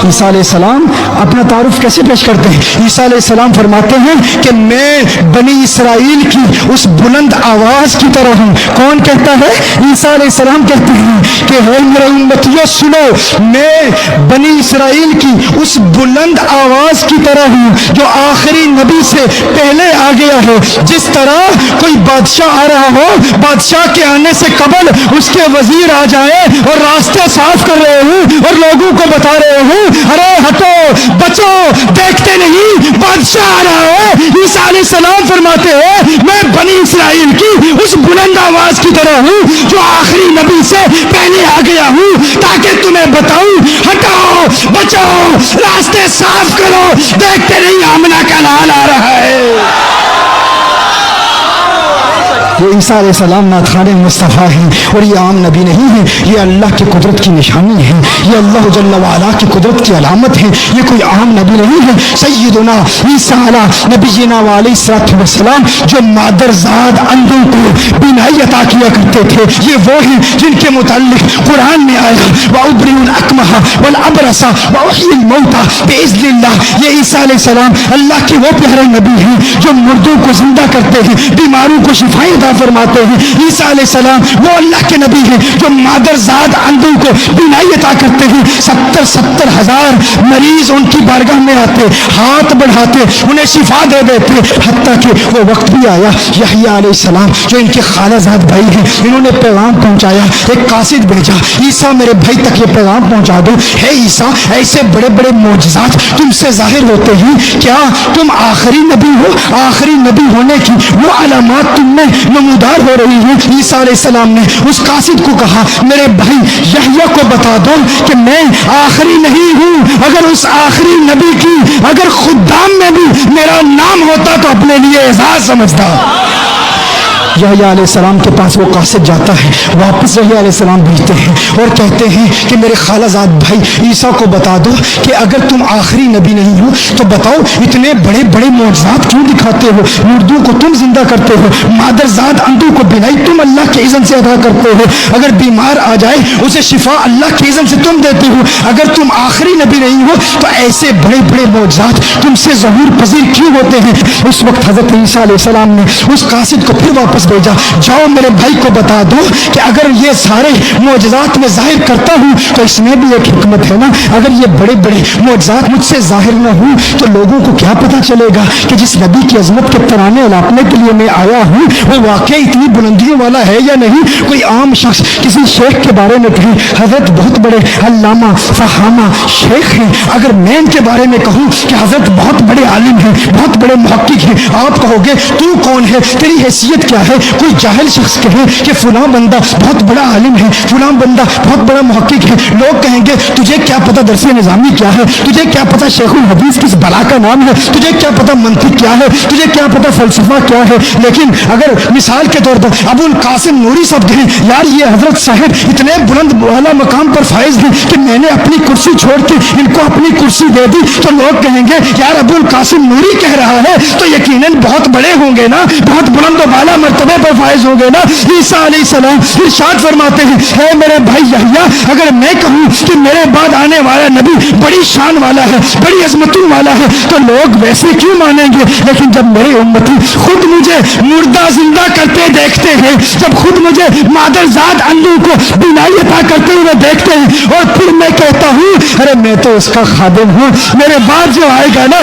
عیسیٰ علیہ السلام اپنا تعارف کیسے پیش کرتے ہیں؟ عیسیٰ علیہ السلام فرماتے ہیں کہ میں بنی اسرائیل کی اس بلند آواز کی طرح ہوں۔ کون کہتا ہے؟ عیسیٰ علیہ السلام کہتے ہیں کہ اے میرے امتیوں سنو، میں بنی اسرائیل کی اس بلند آواز کی طرح ہوں جو آخری نبی سے پہلے آ گیا ہے۔ جس طرح کوئی بادشاہ آ رہا ہو، بادشاہ کے آنے سے قبل اس کے وزیر آ جائے اور راستے صاف کر رہے ہوں اور لوگوں کو بتا رہے ہوں ارے ہٹو بچو، دیکھتے نہیں بادشاہ آ رہا ہے۔ عیسیٰ علیہ السلام فرماتے ہیں میں بنی اسرائیل کی اس بلند آواز کی طرح ہوں جو آخری نبی سے پہلے آ گیا ہوں، تاکہ تمہیں بتاؤں ہٹو بچو، راستے صاف کرو، دیکھتے نہیں آمنہ کا لال آ رہا ہے۔ یہ عیسیٰ علیہ السلام ناتخان مصطفیٰ ہیں اور یہ عام نبی نہیں ہے، یہ اللہ کی قدرت کی نشانی ہے، یہ اللہ جل وعلا کی قدرت کی علامت ہے، یہ کوئی عام نبی نہیں ہے۔ سیدنا عیسیٰ علیہ نبینا علیہ الصلوۃ والسلام جو مادرزاد اندھوں کو بینائی عطا کیا کرتے تھے، یہ وہ ہیں جن کے متعلق قرآن میں آیا وَأُبْرِئُ الْأَكْمَحَ وَالْأَبْرَصَ وَأُحْيِي الْمَوْتَى بِإِذْنِ اللَّهِ۔ یہ عیسیٰ علیہ السلام اللہ کے وہ پیارے نبی ہیں جو مردوں کو زندہ کرتے ہیں، بیماروں کو شفائیں فرماتے ہیں۔ عیسیٰ علیہ السلام وہ اللہ کے نبی ہیں جو مادرزاد اندھوں کو بینائی عطا کرتے ہیں۔ 70 ہزار مریض ان کی بارگاہ میں آتے، ہاتھ بڑھاتے، انہیں شفا دے دیتے، حتیٰ کہ وہ وقت بھی آیا یحییٰ علیہ السلام جو ان کے خالہ زاد بھائی ہیں، انہوں نے پیغام پہنچایا، ایک قاصد بھیجا، عیسیٰ میرے بھائی تک یہ پیغام پہنچا دو، ہے عیسیٰ ایسے بڑے بڑے معجزات تم سے ظاہر ہوتے ہیں، کیا تم آخری نبی ہو؟ آخری نبی ہونے کی وہ علامات تم میں نمودار ہو رہی ہیں۔ عیسیٰ علیہ السلام نے اس قاصد کو کہا میرے بھائی یحییٰ کو بتا دو کہ میں آخری نہیں ہوں، اگر اس آخری نبی کی اگر خدام میں بھی میرا نام ہوتا تو اپنے لیے اعزاز سمجھتا۔ یحییٰ علیہ السلام کے پاس وہ قاصد جاتا ہے، واپس یحییٰ علیہ السلام بھیجتے ہیں اور کہتے ہیں کہ میرے خالہ زاد بھائی عیسیٰ کو بتا دو کہ اگر تم آخری نبی نہیں ہو تو بتاؤ اتنے بڑے بڑے معجزات کیوں دکھاتے ہو؟ مردوں کو تم زندہ کرتے ہو، مادرزاد اندھوں کو بینائی تم اللہ کے اذن سے ادا کرتے ہو، اگر بیمار آ جائے اسے شفا اللہ کے اذن سے تم دیتے ہو، اگر تم آخری نبی نہیں ہو تو ایسے بڑے بڑے معجزات تم سے ظہور پذیر کیوں ہوتے ہیں؟ اس وقت حضرت عیسیٰ علیہ السلام نے اس قاصد کو پھر واپس بھیجا، جاؤ میرے بھائی کو بتا دو کہ اگر یہ سارے معجزات میں ظاہر کرتا ہوں تو اس میں بھی ایک حکمت ہے نا، اگر یہ بڑے بڑے معجزات مجھ سے ظاہر نہ ہوں تو لوگوں کو کیا پتا چلے گا کہ جس نبی کی عظمت کے ترانے الاپنے کے لیے میں آیا ہوں وہ واقعی اتنی بلندیوں والا ہے یا نہیں؟ کوئی عام شخص کسی شیخ کے بارے میں کہے حضرت بہت بڑے علامہ فہامہ شیخ ہیں، اگر میں ان کے بارے میں کہوں کہ حضرت بہت بڑے عالم ہیں، بہت بڑے محقق ہیں، آپ کہو گے تو کون ہے، تیری حیثیت کیا ہے؟ کوئی جاہل شخص کہے کہ فلاں بندہ بہت بڑا عالم ہے، فلاں بندہ بہت بڑا محقق ہے، لوگ کہیں گے تجھے کیا پتا درس نظامی کیا ہے، تجھے کیا پتا شیخ الحدیث کس بلا کا نام ہے، تجھے کیا پتا منطق کیا ہے، تجھے کیا پتا فلسفہ کیا ہے۔ لیکن اگر مثال کے طور پر ابو القاسم نوری صاحب کہیں یار یہ حضرت صاحب اتنے بلند والا مقام پر فائز ہیں کہ میں نے اپنی کرسی چھوڑ کے ان کو اپنی کرسی دے دی، تو لوگ کہیں گے یار ابو القاسم نوری کہہ رہا ہے تو یقیناً بہت بڑے ہوں گے نا، بہت بلند و بالا مرتبے پر فائز ہوں گے نا۔ عیسیٰ علیہ السلام ارشاد فرماتے ہیں اے میرے بھائی یحییٰ اگر میں کہوں کہ میرے بعد آنے والا نبی بڑی شان والا ہے، بڑی عظمتوں والا ہے تو لوگ ویسے کیوں مانیں گے؟ لیکن جب میرے امتی خود مجھے مردہ زندہ کرتے دیکھتے ہیں، جب خود مجھے مادرزاد اندھوں کو بینائی عطا کرتے ہوئے دیکھتے ہیں اور پھر میں کہتا ہوں ارے میں تو اس کا خادم ہوں، میرے بعد جو آئے گا نا